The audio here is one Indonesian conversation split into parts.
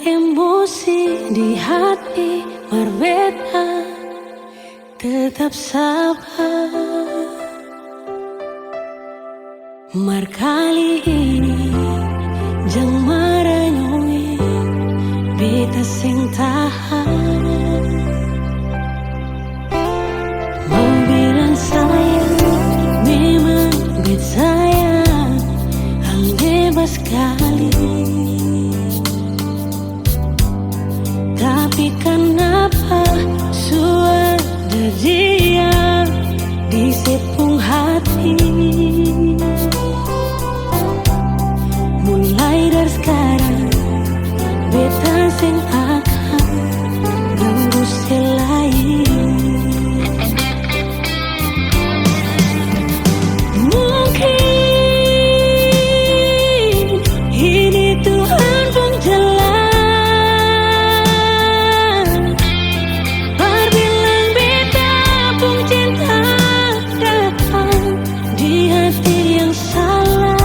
emosi di hati berbeda, tetap sabar. Mar kali ini jang maranyoi beta sing tahan. Mau bilang sayang, memang bet sayang, hal bebas sekali. Tapi kenapa suara dia di sepung hati? Mulai dari sekarang beta sing akan ganggu selain. Mungkin ini Tuhan pun jalan, berbilang beta pun cinta datang di hati yang salah.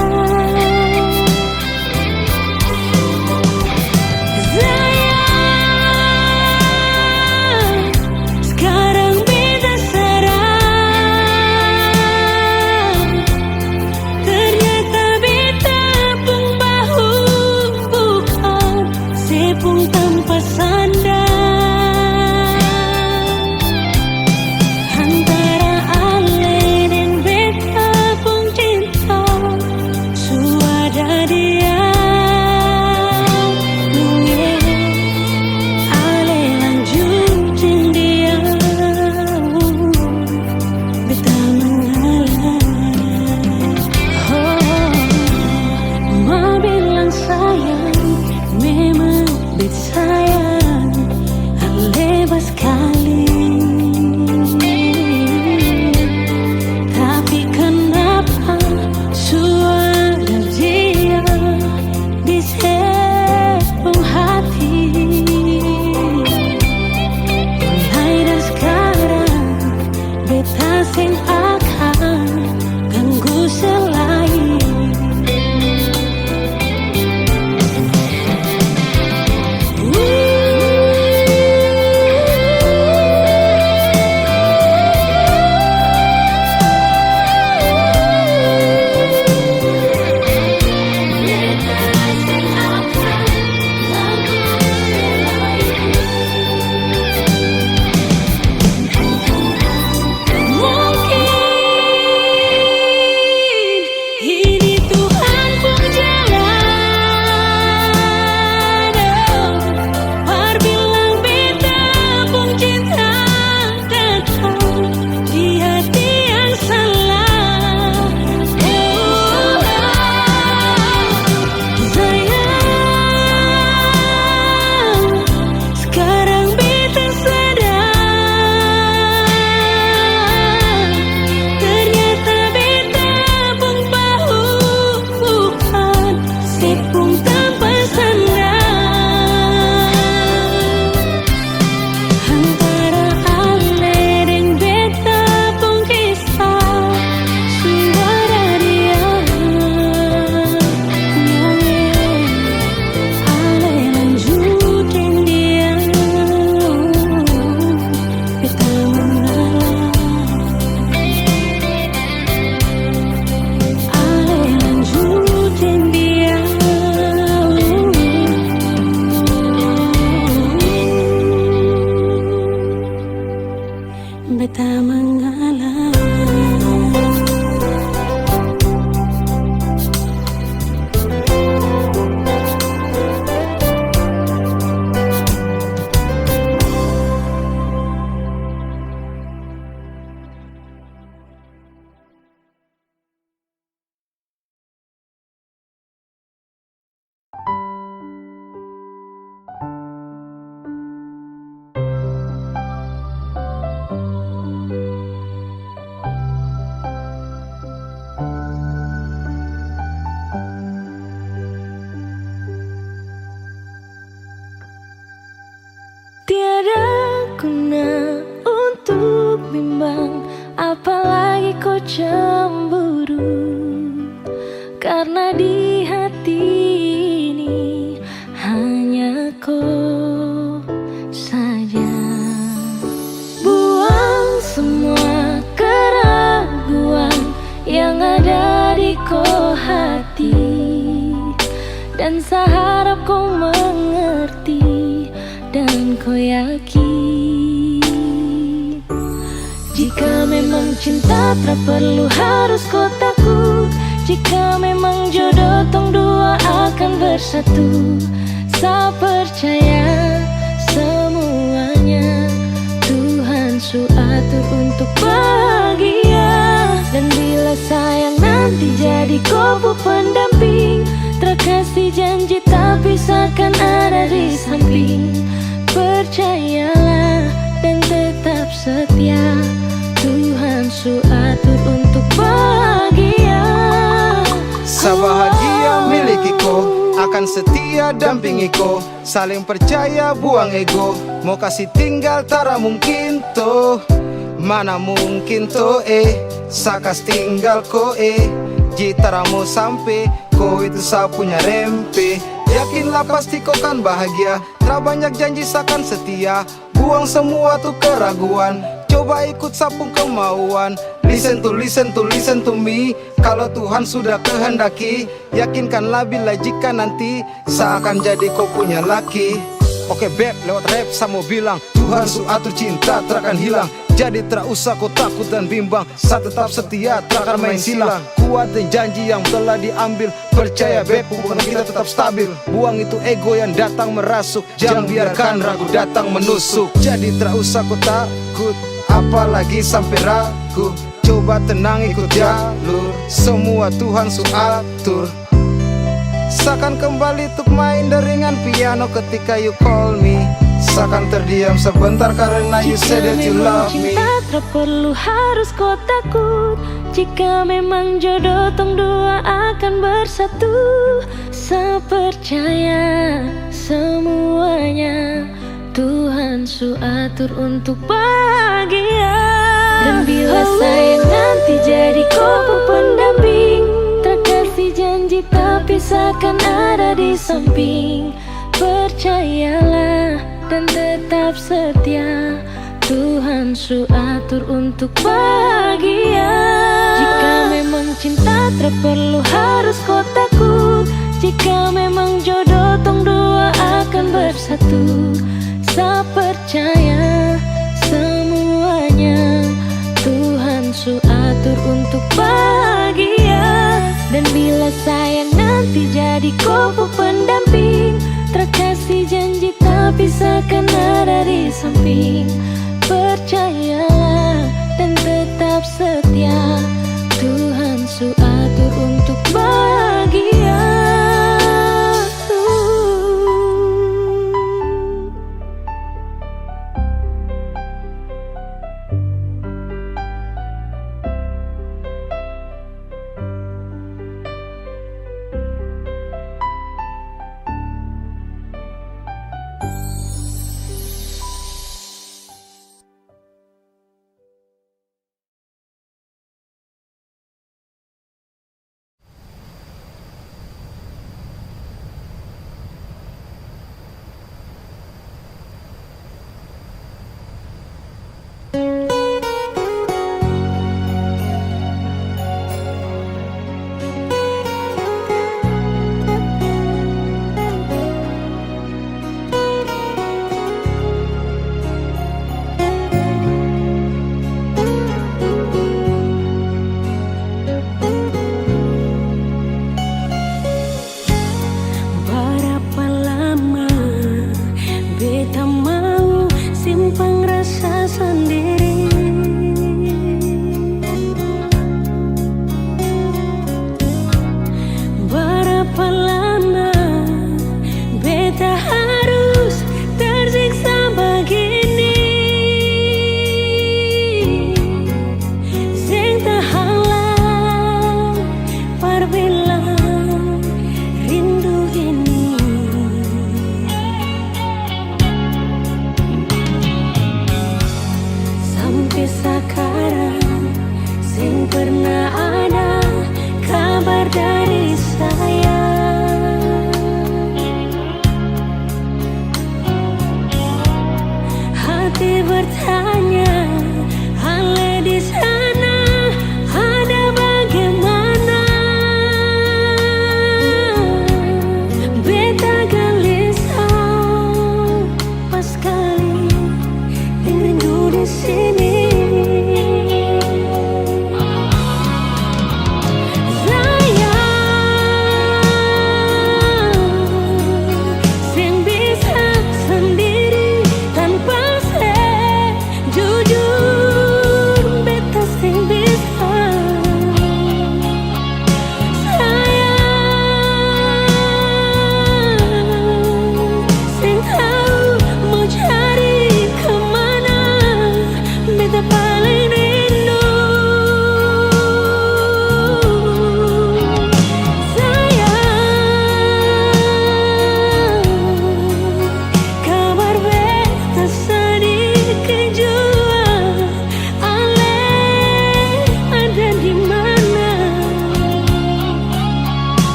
Beta mengalah. Tiada guna untuk bimbang, apalagi kau cemburu. Karena di hati ini hanya kau Dan seharap kau mengerti dan kau yakin. Jika memang cinta tak perlu harus kau takut. Jika memang jodoh tong dua akan bersatu. Saya percaya semuanya Tuhan su atur untuk bahagia. Dan bila sayang nanti jadi kau pendamping, terkasih janji tapi seakan ada di samping. Percayalah dan tetap setia, Tuhan su atur untuk bahagia. Sabahagia milikiko, akan setia dampingiko. Saling percaya buang ego, mau kasih tinggal tara mungkin toh. Mana mungkin toh sakas tinggal ko jitara mau sampai, ko itu sa punya rempe. Yakinlah pasti kau kan bahagia, tra banyak janji sakan setia. Buang semua tuh keraguan, coba ikut sapung kemauan. Listen to me. Kalau Tuhan sudah kehendaki, yakinkanlah bila jika nanti seakan jadi kau punya laki. Oke beb, lewat rap sama bilang Tuhan su atur cinta takkan hilang. Jadi tak usah kau takut dan bimbang, saya tetap setia takkan main silang. Kuat dan janji yang telah diambil, percaya beb hubungan kita tetap stabil. Buang itu ego yang datang merasuk, jangan biarkan ragu datang menusuk. Jadi tak usah kau takut, apalagi sampai ragu. Coba tenang ikut jalur, semua Tuhan su atur. Seakan kembali untuk main deringan piano ketika you call me. Seakan terdiam sebentar karena you said that you love me. Jika memang cinta tak perlu harus kau takut. Jika memang jodoh tong dua akan bersatu. Saya percaya semuanya Tuhan su atur untuk bahagia. Dan bila sayang nanti jadi kau pendamping, terkasih janji tapi seakan ada di samping. Percayalah dan tetap setia, Tuhan su atur untuk bahagia. Jika memang cinta tak perlu harus kau takut. Jika memang jodoh tong dua akan bersatu. Saya percaya semuanya Tuhan su atur untuk bahagia. Dan bila sayang nanti jadi kau pendamping, terkasih janji tapi seakan ada di samping. Percayalah dan tetap setia, Tuhan su atur untuk bahagia.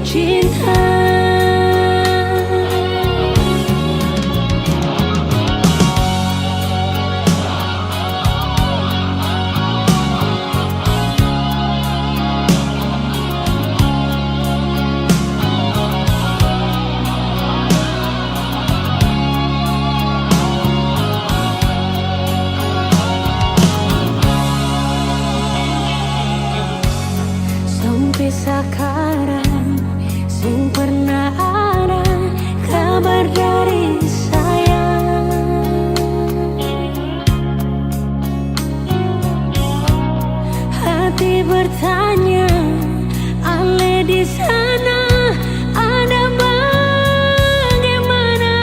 cinta. Sampai sekarang sing pernah ada kabar dari saya. Hati bertanya, Ale di sana ada bagaimana?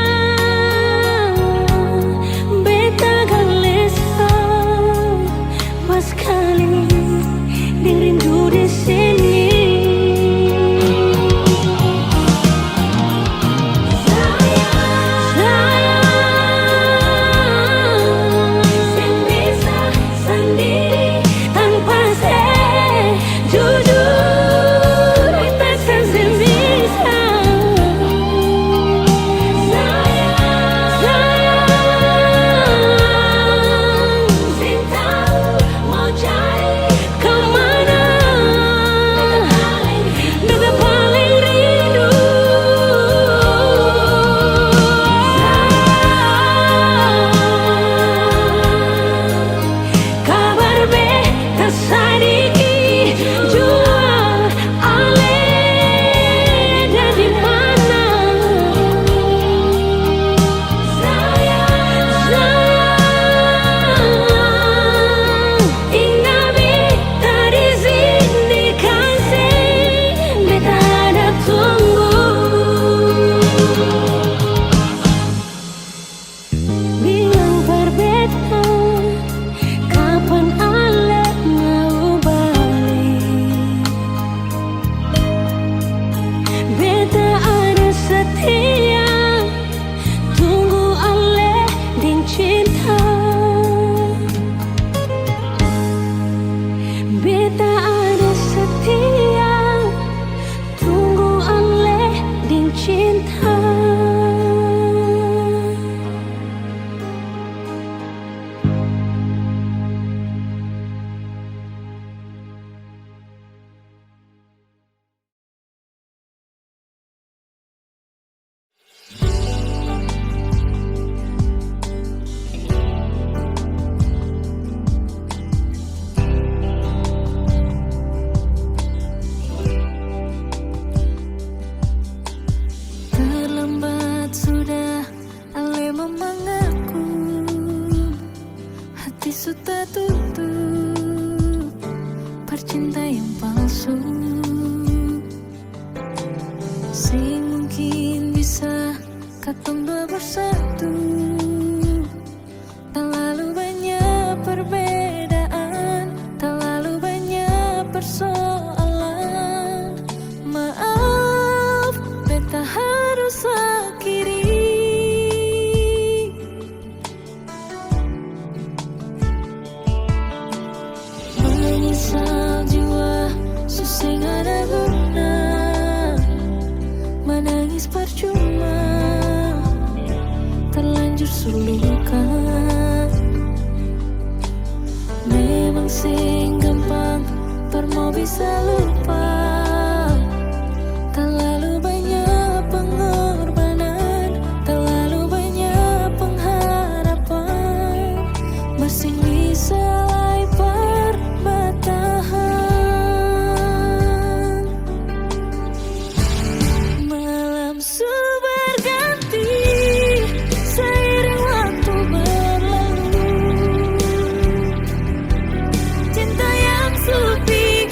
Beta galesa mas kali dirindu di sini. Beta ada setia, tunggu Ale din cinta. Sudah tutup percinta yang palsu, sing mungkin bisa katong bersatu. Terlalu banyak perbedaan, terlalu banyak persoalan. Maaf, beta harus akhiri. Menyesal jiwa, susah ada guna, menangis percuma, terlanjur suluka. Memang sing gampang, mau bisa lupa. Terlalu banyak pengorbanan, terlalu banyak pengharapan, masih bisa Cinta yang sepi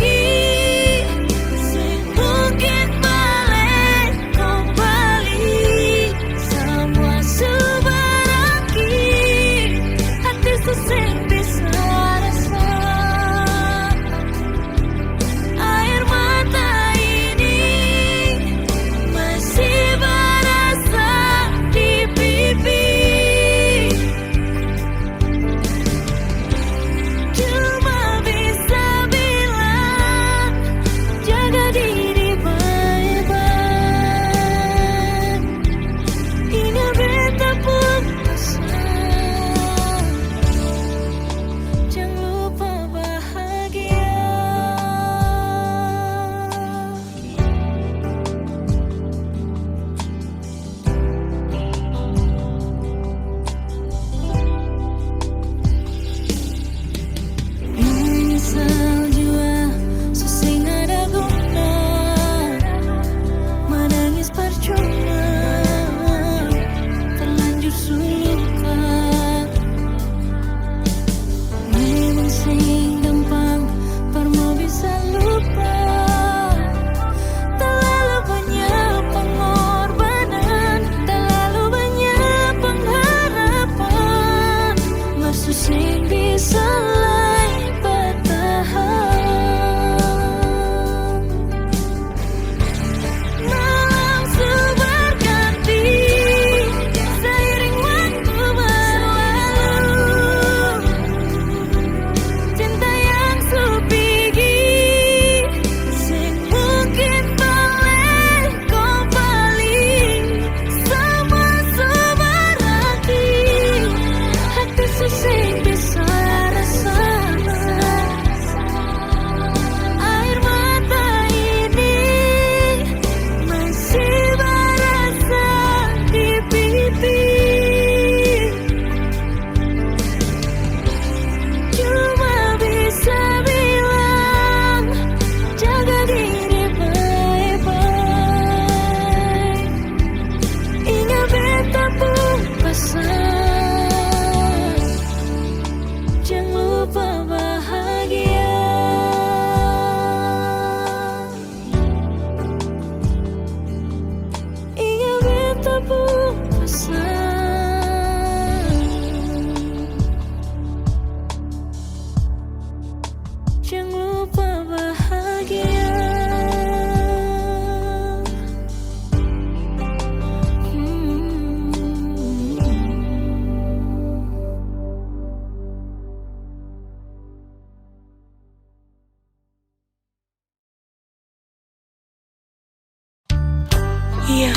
Iya.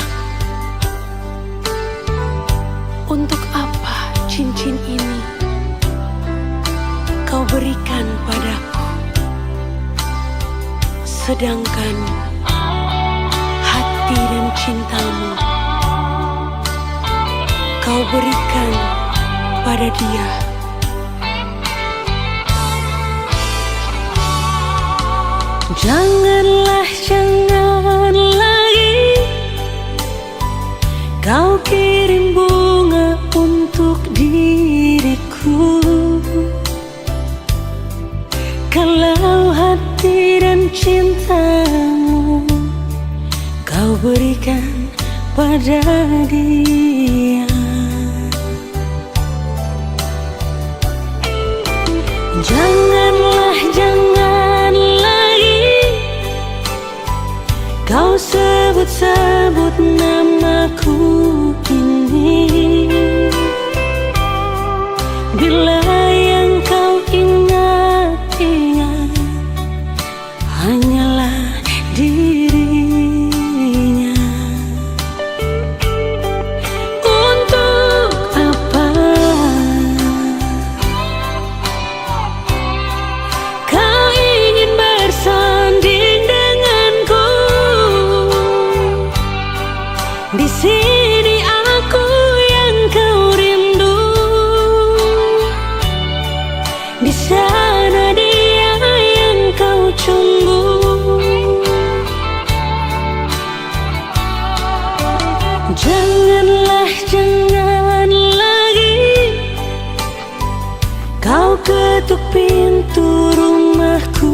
Untuk apa cincin ini kau berikan padaku, sedangkan hati dan cintamu kau berikan pada dia. Janganlah, jangan lagi kau kirim bunga untuk diriku, kalau hati dan cintamu kau berikan pada dia. Janganlah, jangan lagi kau sebut-sebut namaku ini, bila yang kau ingat-ingat hanyalah dirinya. Untuk apa kau ingin bersanding denganku? Di sini aku yang kau rindu, di sana dia yang kau tunggu. Janganlah, jangan lagi kau ketuk pintu rumahku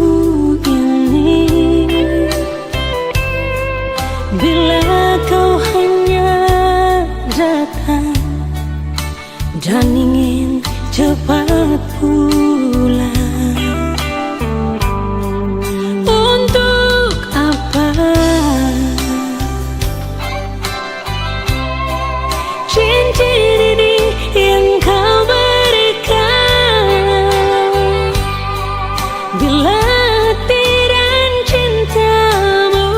ini, bila kau hanya datang dan ingin cepat pulang. Untuk apa cincin ini yang kau berikan, bila hati dan cintamu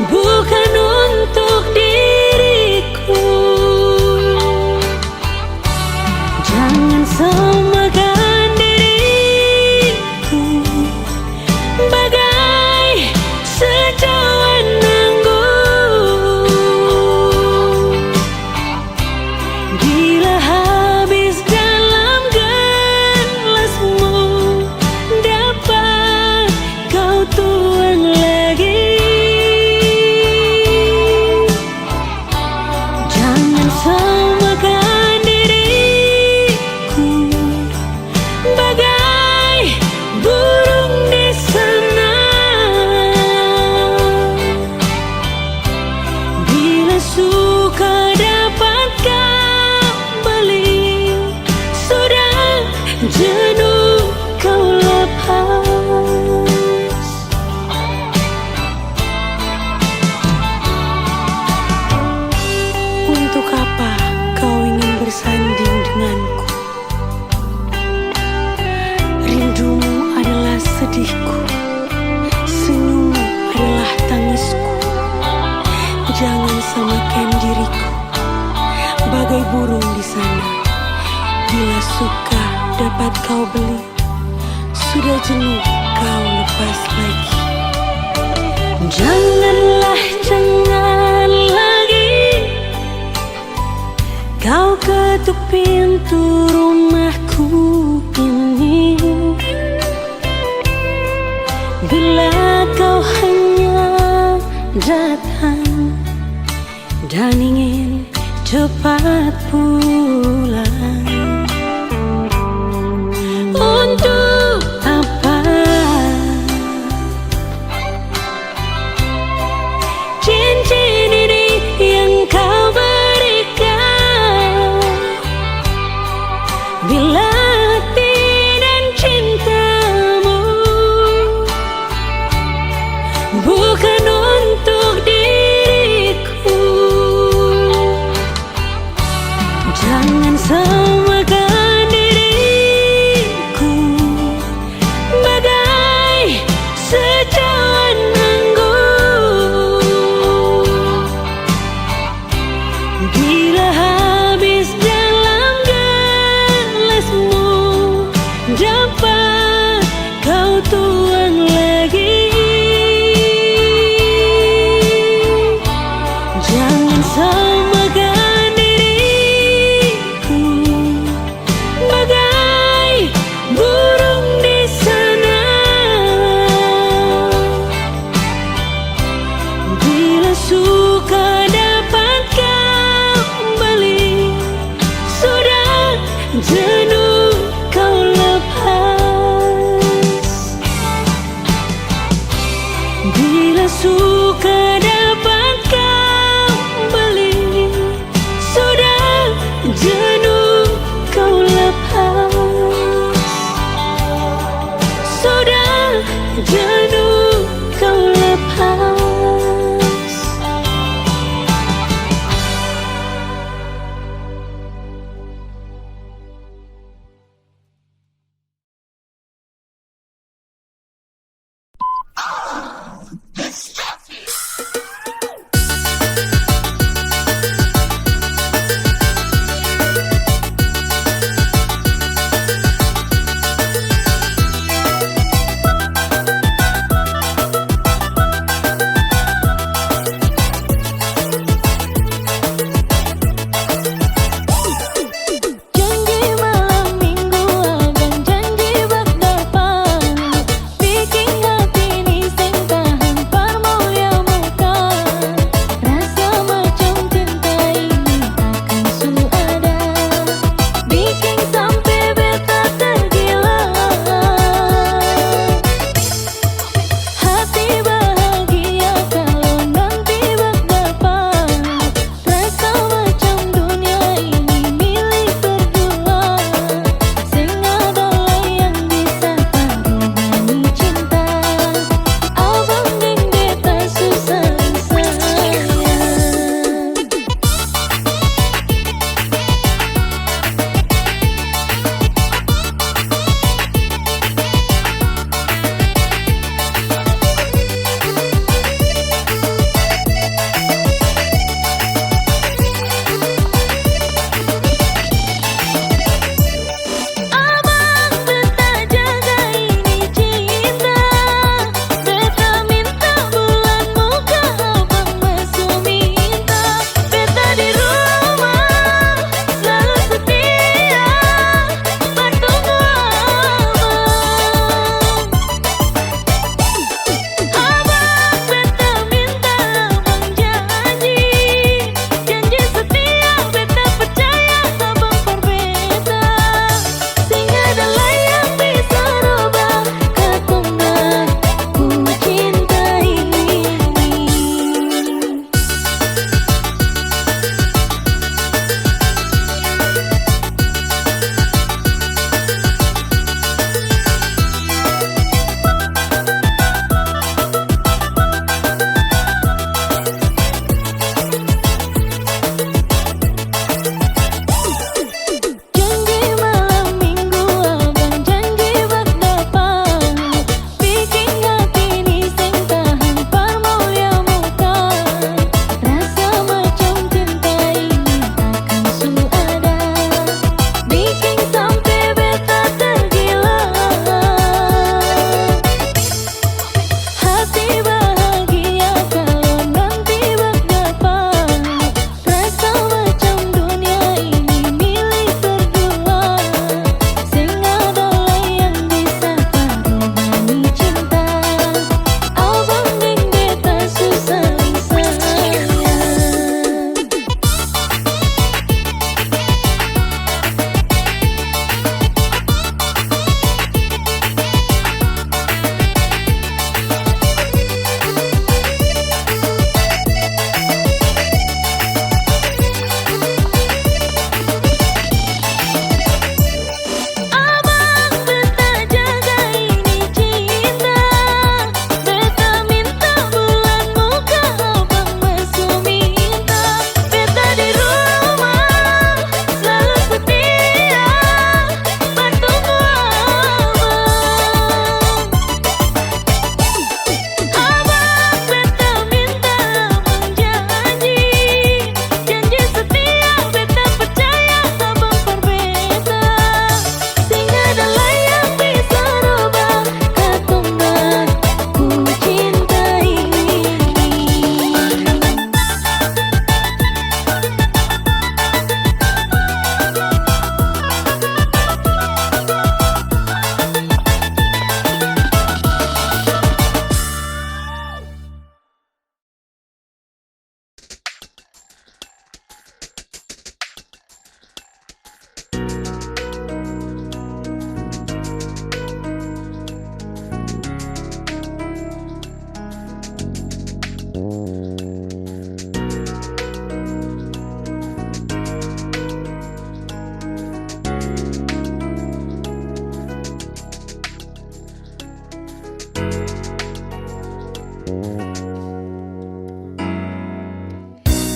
bukan untuk diriku? Jangan samakan diriku bagai secawan anggur, bila habis dalam gelasmu dapat kau tuang lagi. Jangan samakan diriku bagai burung di sana, bila suka dapat kau beli, sudah jenuh kau lepas. Untuk apa kau ingin bersanding denganku? Rindumu adalah sedihku, senyummu adalah tangisku. Jangan samakan diriku bagai burung di sana, bila suka dapat kau beli, sudah jenuh kau lepas lagi. Janganlah, jangan lagi kau ketuk pintu rumahku ini, bila kau hanya datang dan ingin cepat pulang. Untuk apa cincin ini yang kau berikan, bila hati dan cintamu bukan untuk diriku? Jangan samakan diriku bagai secawan anggur, Bila suka dapat kembali, sudah jenuh kau lepas, sudah jenuh kau lepas.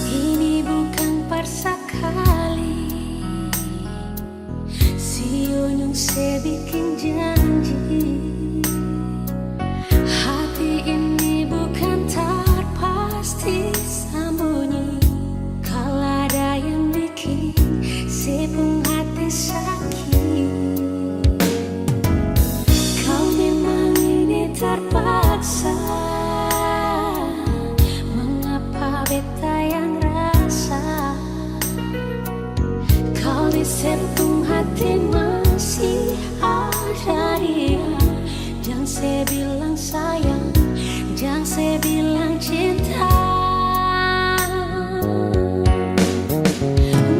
Ini bukan persa kali si Unyung se bikin janji. Hati ini bukan terpasti sembunyi. Kalau ada yang bikin si pun hati sakit. Kau memang ini terpaksa. Mengapa beta yang rasa? Kau di sepung hati masih ada dia. Jangan saya bilang sayang, jangan saya bilang cinta.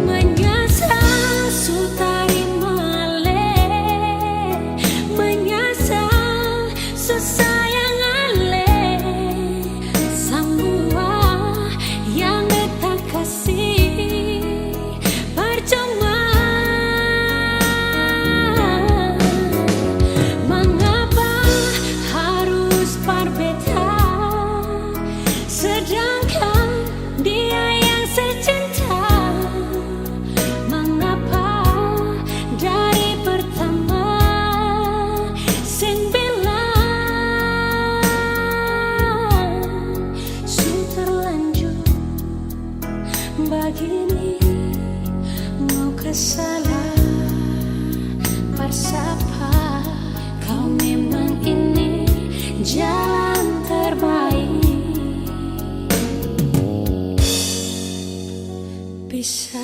Menyesal sutari male, menyesal sesayang ale. Semua yang beta kasih percuma. Mengapa harus berbeda, sedangkan dia yang secinta? Mengapa dari pertama sing bilang su terlanjur begini? Mau kesalah bersapa? Kau memang ini jalan terbaik. Bisa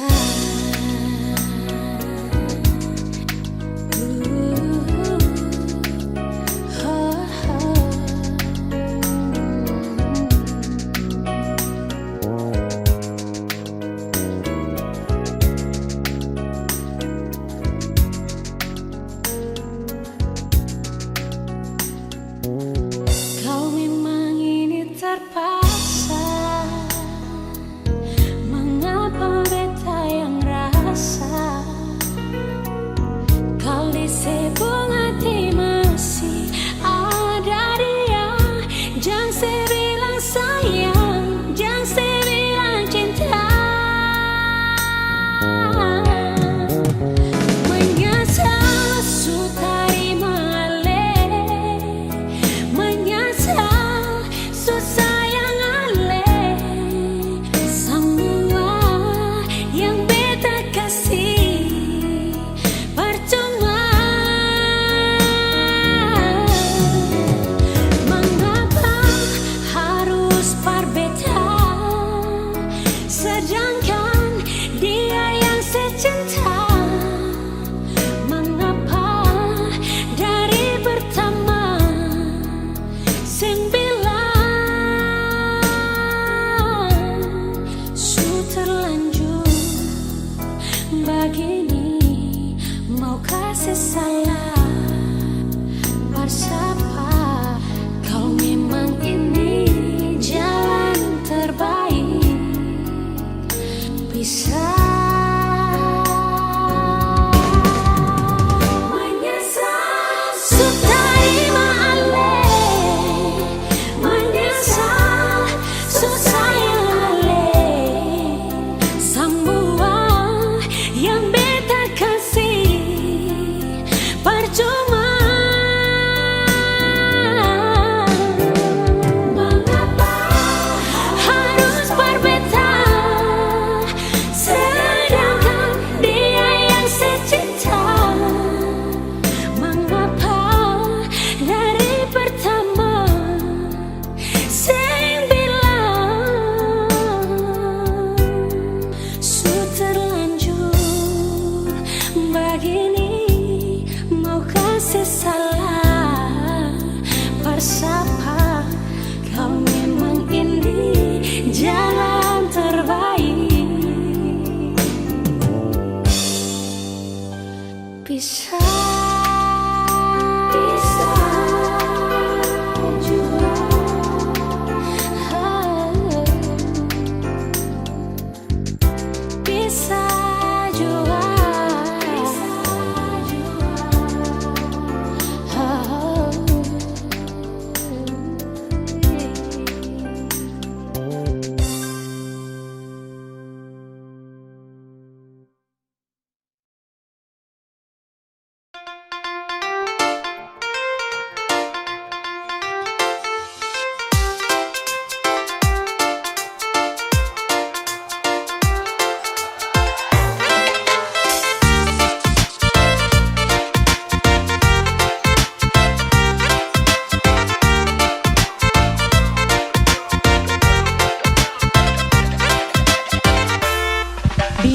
kau memang ini terpaksa. Mengapa beta yang rasa? Kau di sepung hati masih ada dia. Jangan saya bilang sayang, jangan saya bilang cinta. Menyesal sutari male, menyesal susayang ale. Semua yang beta kasih percuma. Mengapa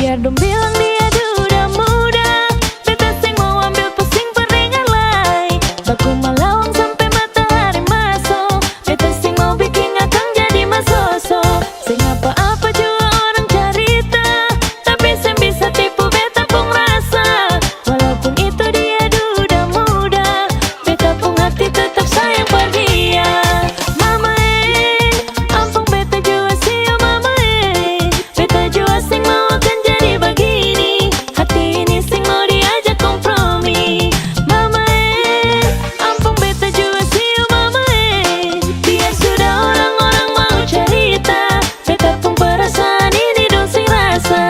Biar dong bilang dia duda muda, beta sing mau ambil pusing peringan lai. Baku malawang sampai matahari masuk, beta sing mau bikin akang jadi masoso. Sing apa-apa juga orang cerita, tapi sing bisa tipu beta pun rasa. Walaupun itu dia duda muda, beta pun hati tetap sayang per dia. Mama ampun beta jua sih mama beta jua sing mau akan jadi begini. Hati ini sing mau diajak kompromi. Mama ampun beta jua sih mama biar sudah orang-orang mau cerita, beta pun perasaan ini dong sing rasa.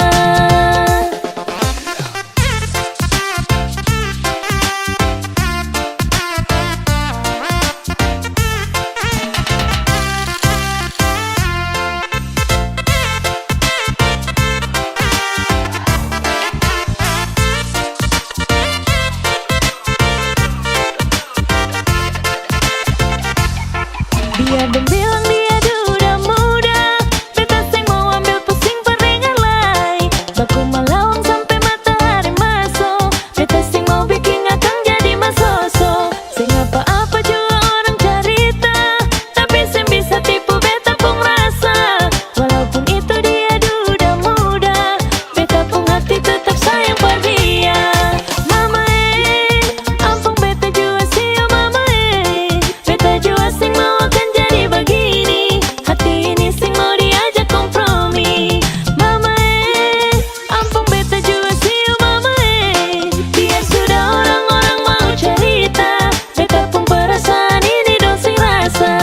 Biar dong bilang dia duda muda, beta sing mau ambil pusing peringan lai. Baku malawang sampai matahari masuk, beta sing mau bikin akang jadi masoso. Sing apa-apa juga orang cerita, tapi sing bisa tipu beta pun rasa. Walaupun itu dia duda muda, beta pun hati tetap sayang per dia. Mama ampun beta jua sih mama beta jua sing mau akan jadi begini. Hati ini sing mau diajak kompromi. Mama ampun beta jua sih mama biar sudah orang-orang mau cerita, beta pun perasaan ini dong sing rasa.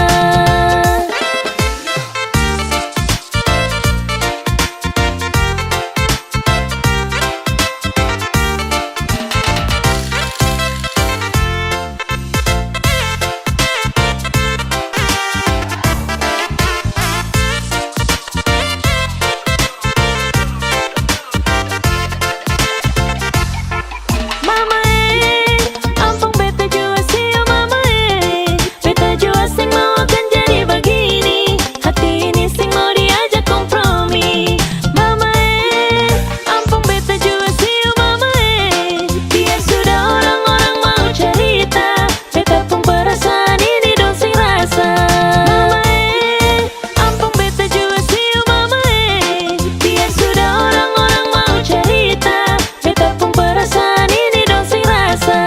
Mama ampun beta jua sih mama beta jua sing mau akan jadi begini. Hati ini sing mau diajak kompromi. Mama ampun beta jua sih mama biar sudah orang-orang mau cerita, beta pun perasaan ini dong sing rasa. Mama ampun beta jua sih mama biar sudah orang-orang mau cerita, beta pun perasaan ini dong sing rasa.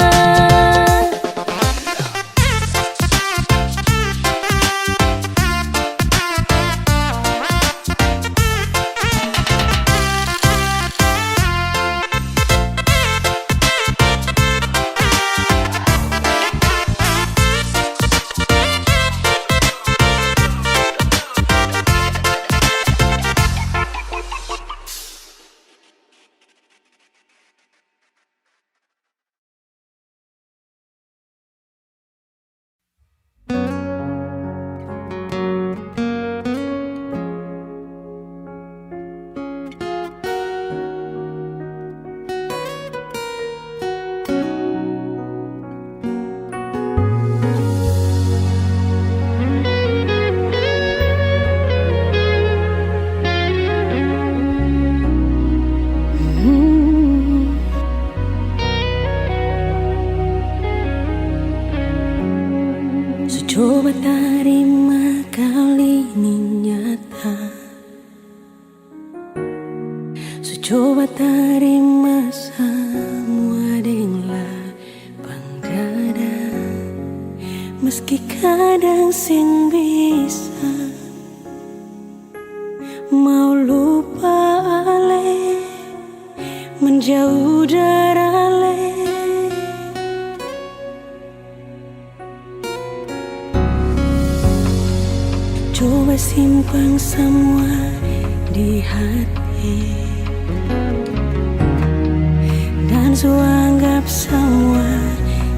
So coba terima kali ini nyata, so coba terima semua dengan penggada. Meski kadang sing bisa mau lupa ale, menjauh dari ale. Coba simpan semua di hati dan anggap semua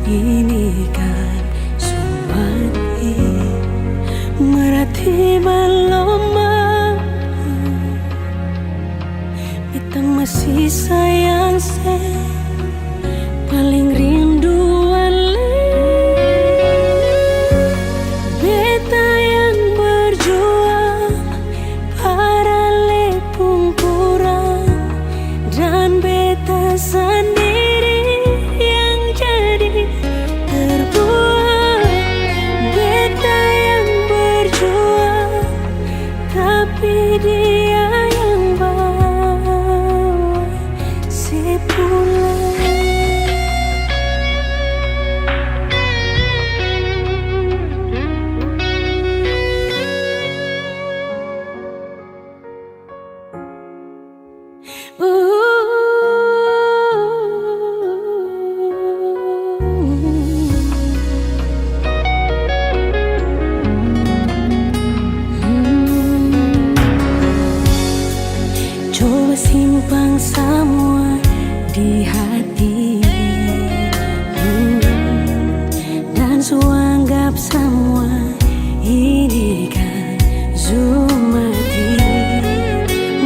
ini kan sumpati. Merati belum mampu, beta masih sayang se, paling rindu ale. Beta yang berjuang para lepung kurang, dia yang bawa sepulang. Coba simpan semua di hati, dan anggap semua ini kan zumati.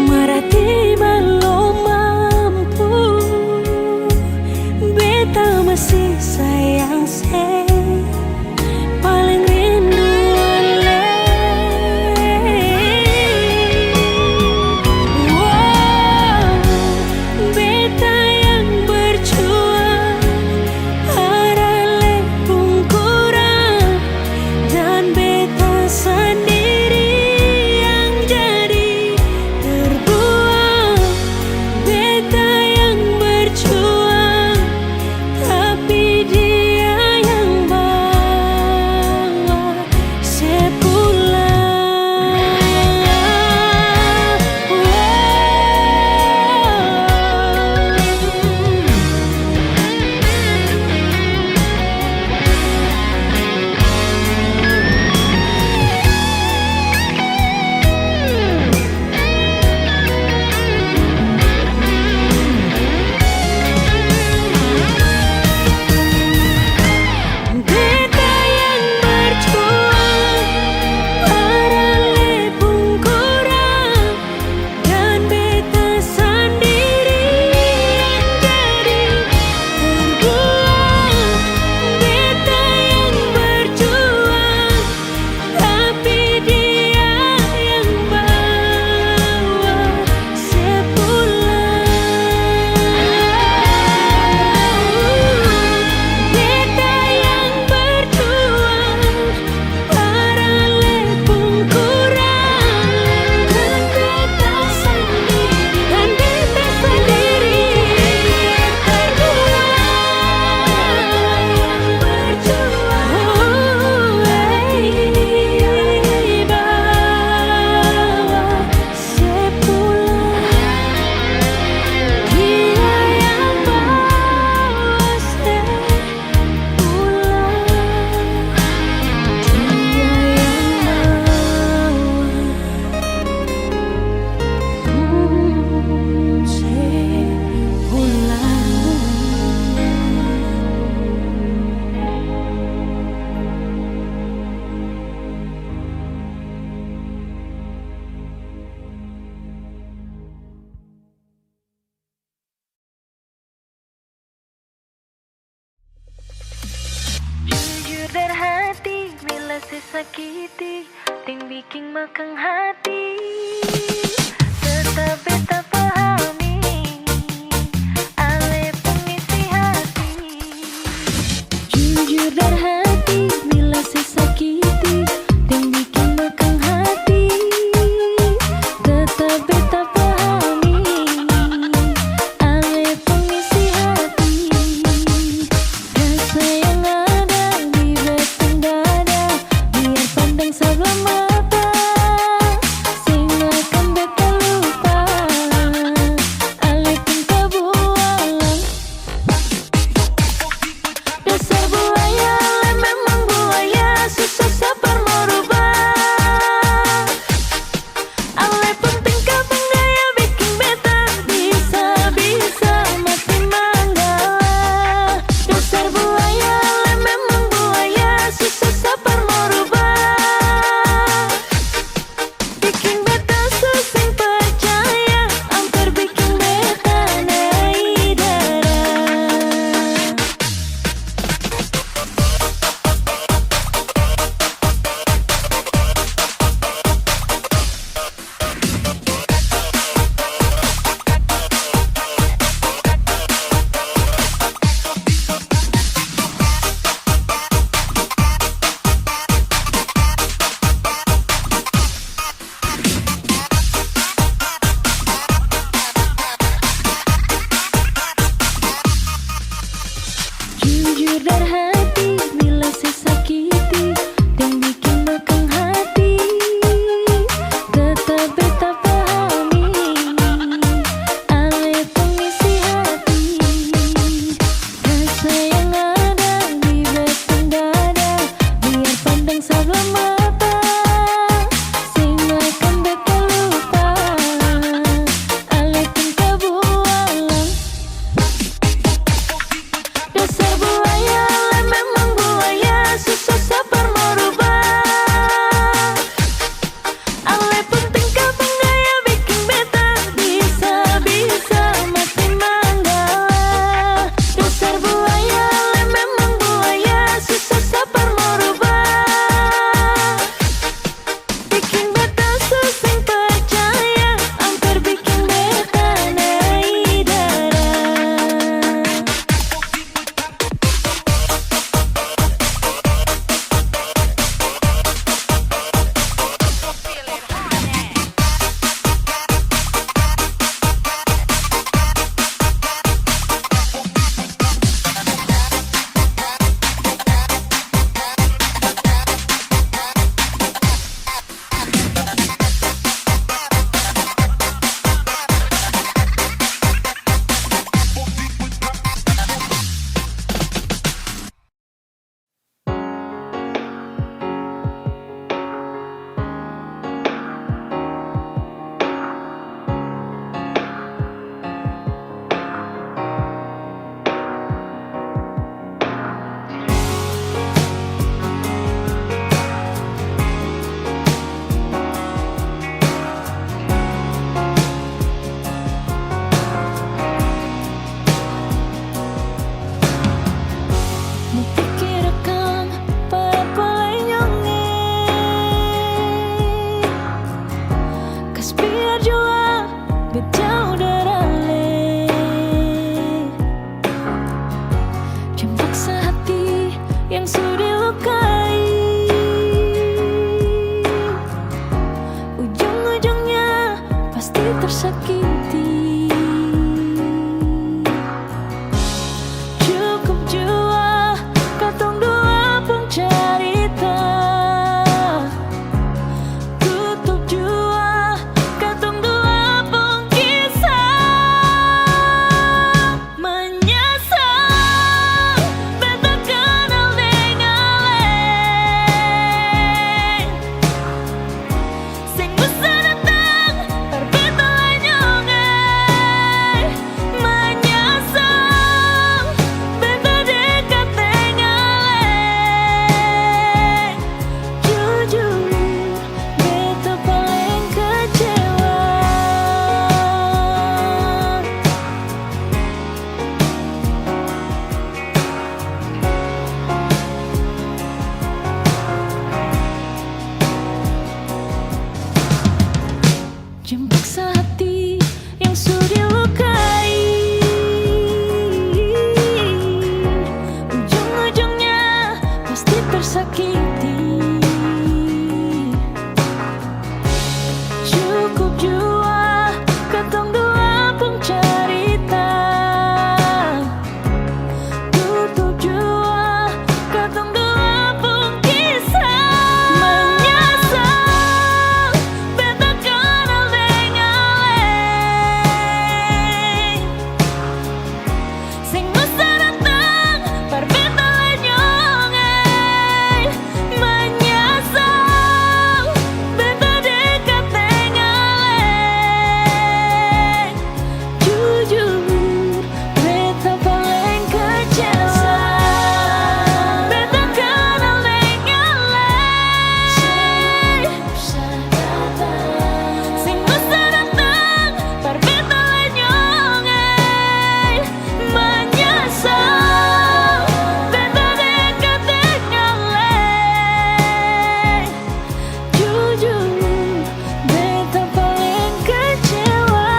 Marati belum mampu, beta masih sayang se paling rindu ale. Wow, beta yang berjuang, arale pun kurang, dan beta sendiri yang jadi terbuang. Beta yang berjuang, tapi dia yang bawa sepulang. Beta yang berjuang, arale pun kurang, dan beta sendiri yang jadi terbuang. Beta yang berjuang, tapi dia yang bawa sepulang. Beta yang berjuang, arale pun kurang, dan beta sendiri terbuang. Berjuang, bawa sepulang. Dia yang bawa Jujur dan hati bila sesakiti, ting bikin makang hati. Tetap beta pahami, ale pengisi hati. Jujur dan hati bila sesakiti, ting bikin makang hati. Tetap beta pahami, ale pengisi hati. Rasa yang ada di batang dada, biar pandang sebelah mata, sing akan beta lupa. pasti tersakiti. Cukup jua katong dua pun cerita, tutup jua katong dua pun kisah. Menyesal beta kenal dengan leng, sing bisa datang berbeda lenyonge. Menyesal beta dekat dengan leng, jujur beta paling kecewa. Jemput hati yang sudah dilukai, ujung-ujungnya pasti tersakiti. Cukup jua katong dua pun cerita, tutup jua katong dua pun kisah. Menyesal beta kenal dengan leng, sing bisa datang berbeda lenyonge. Menyesal beta dekat dengan leng, jujur beta paling kecewa. Beta kenal dengan leng, sing bisa datang berbeda lenyonge. Menyesal beta dekat dengan leng, jujur beta paling kecewa.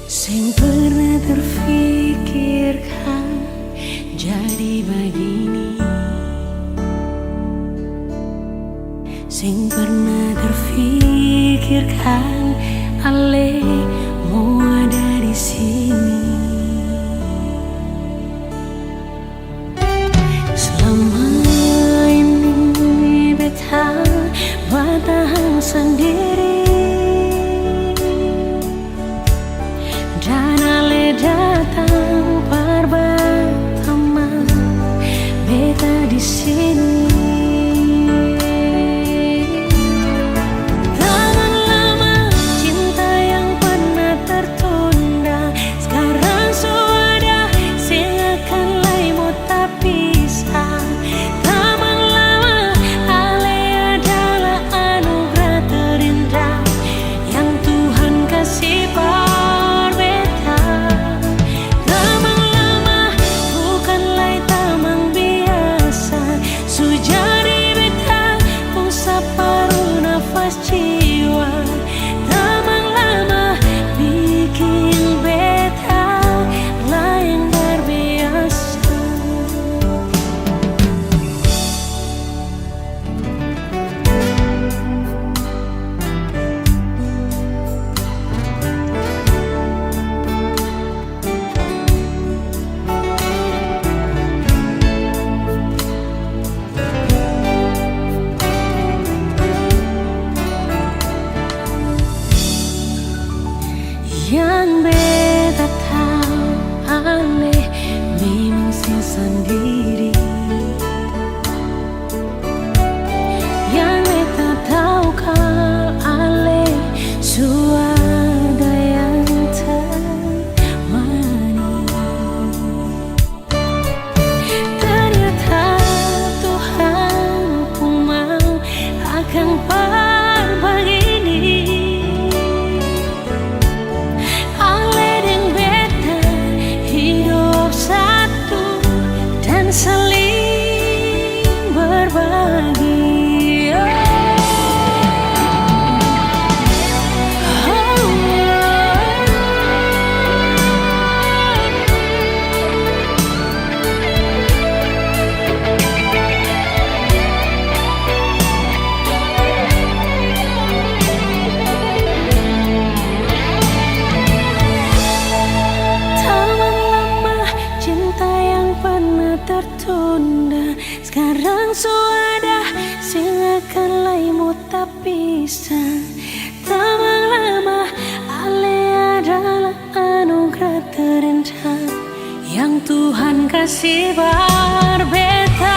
Sing pernah terfikirkan jadi begini, sing pernah terfikirkan ale mau ada di sini. Selama ini beta bertahan sendiri, dan ale datang pertama beta di sini. Tangan lama cinta yang pernah tertunda kasih berbeda.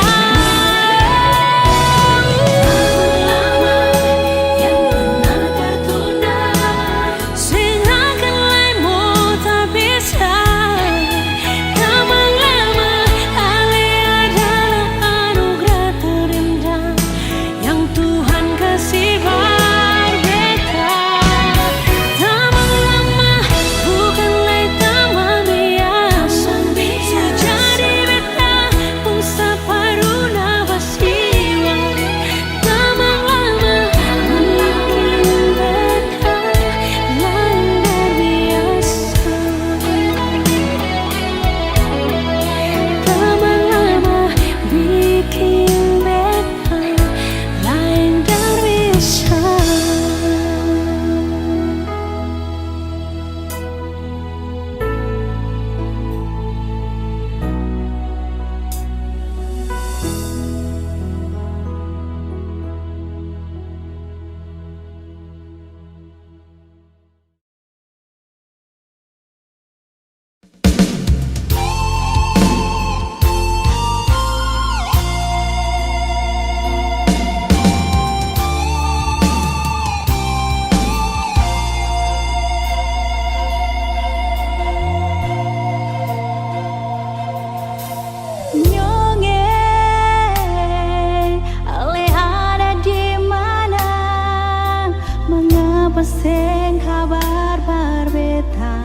Sing kabar berbeda,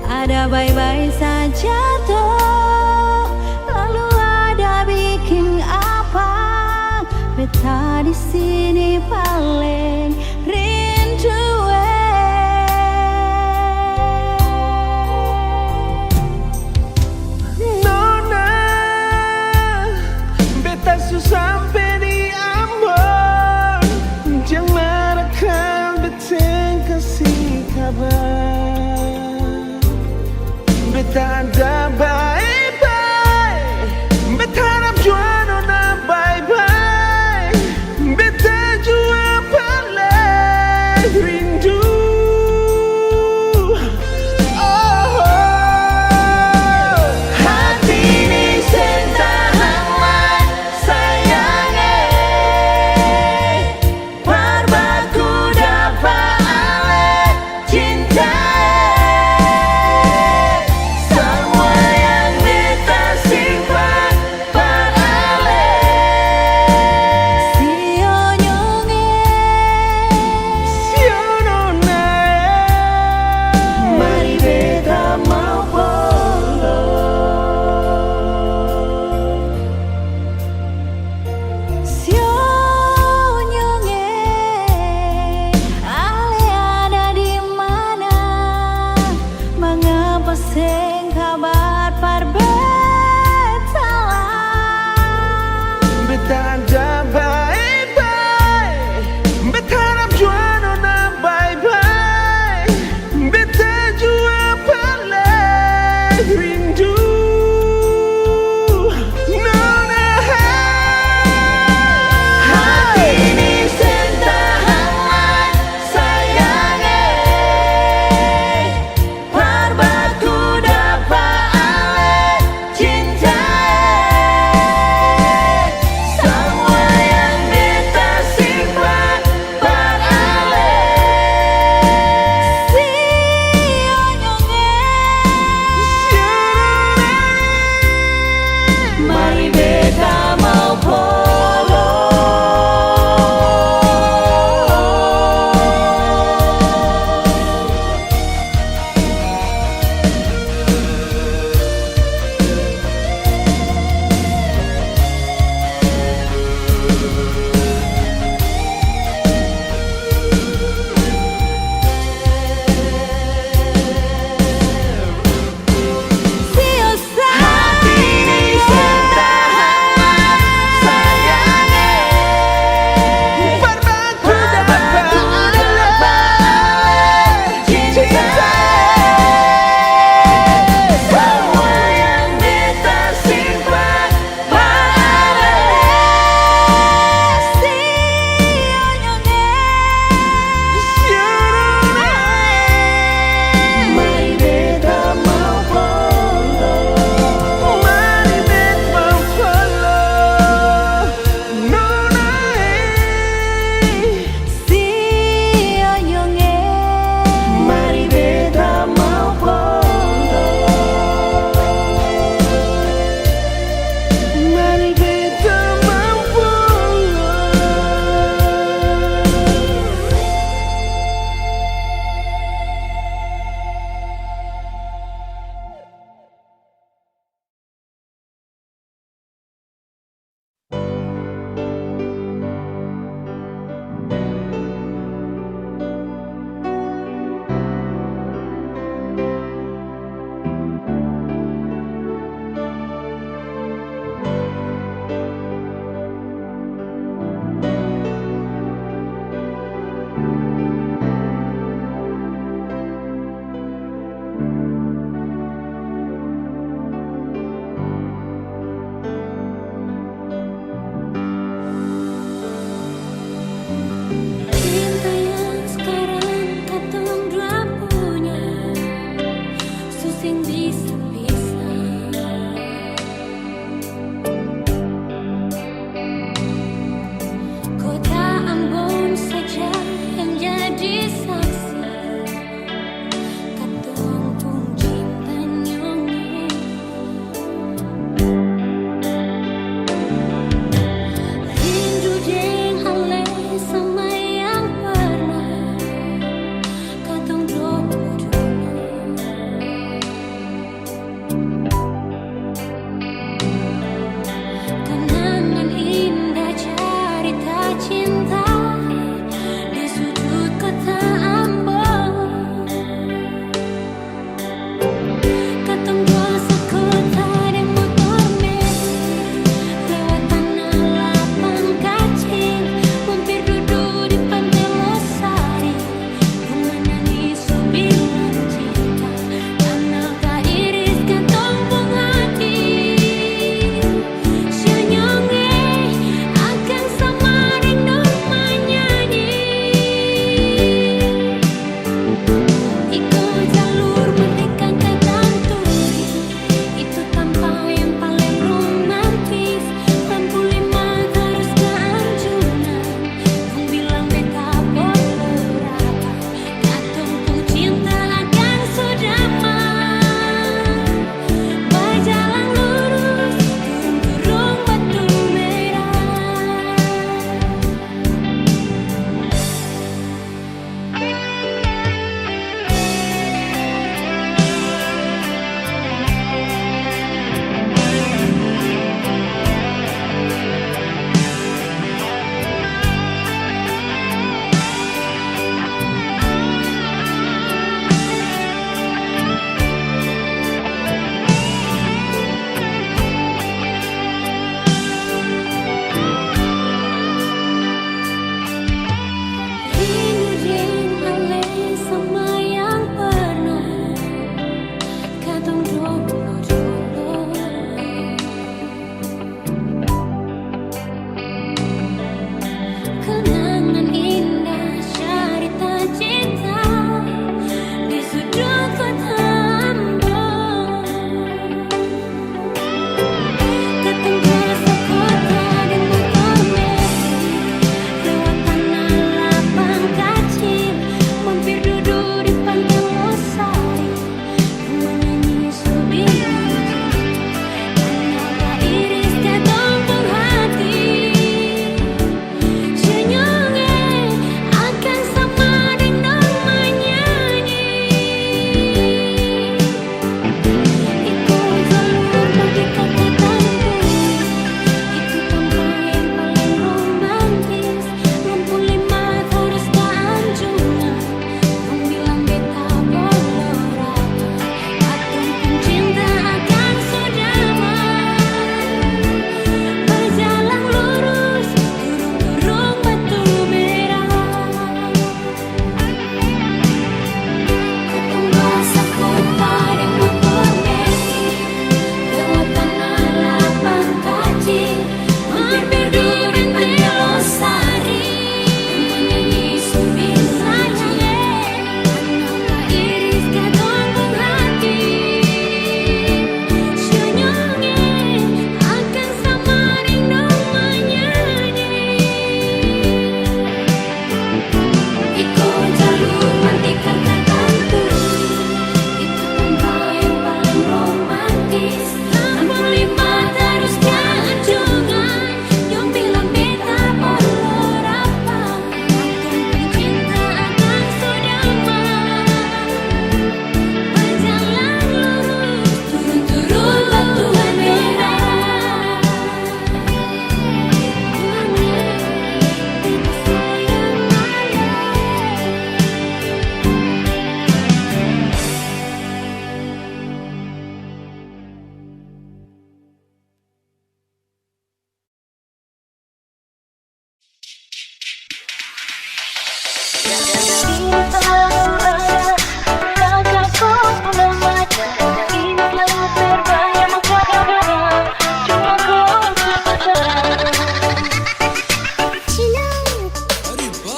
ada baik-baik saja tuh, lalu ada bikin apa? Beta di sini paling rindu. Nona, beta susah sampai di jangan akan beteng kasih kabar. Beta ada bye-bye, beta harap jua nona bye-bye. Beta jua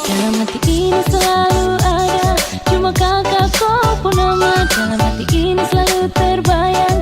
Dalam hati ini selalu ada, cuma kakak kau pun nama. Dalam hati ini selalu terbayang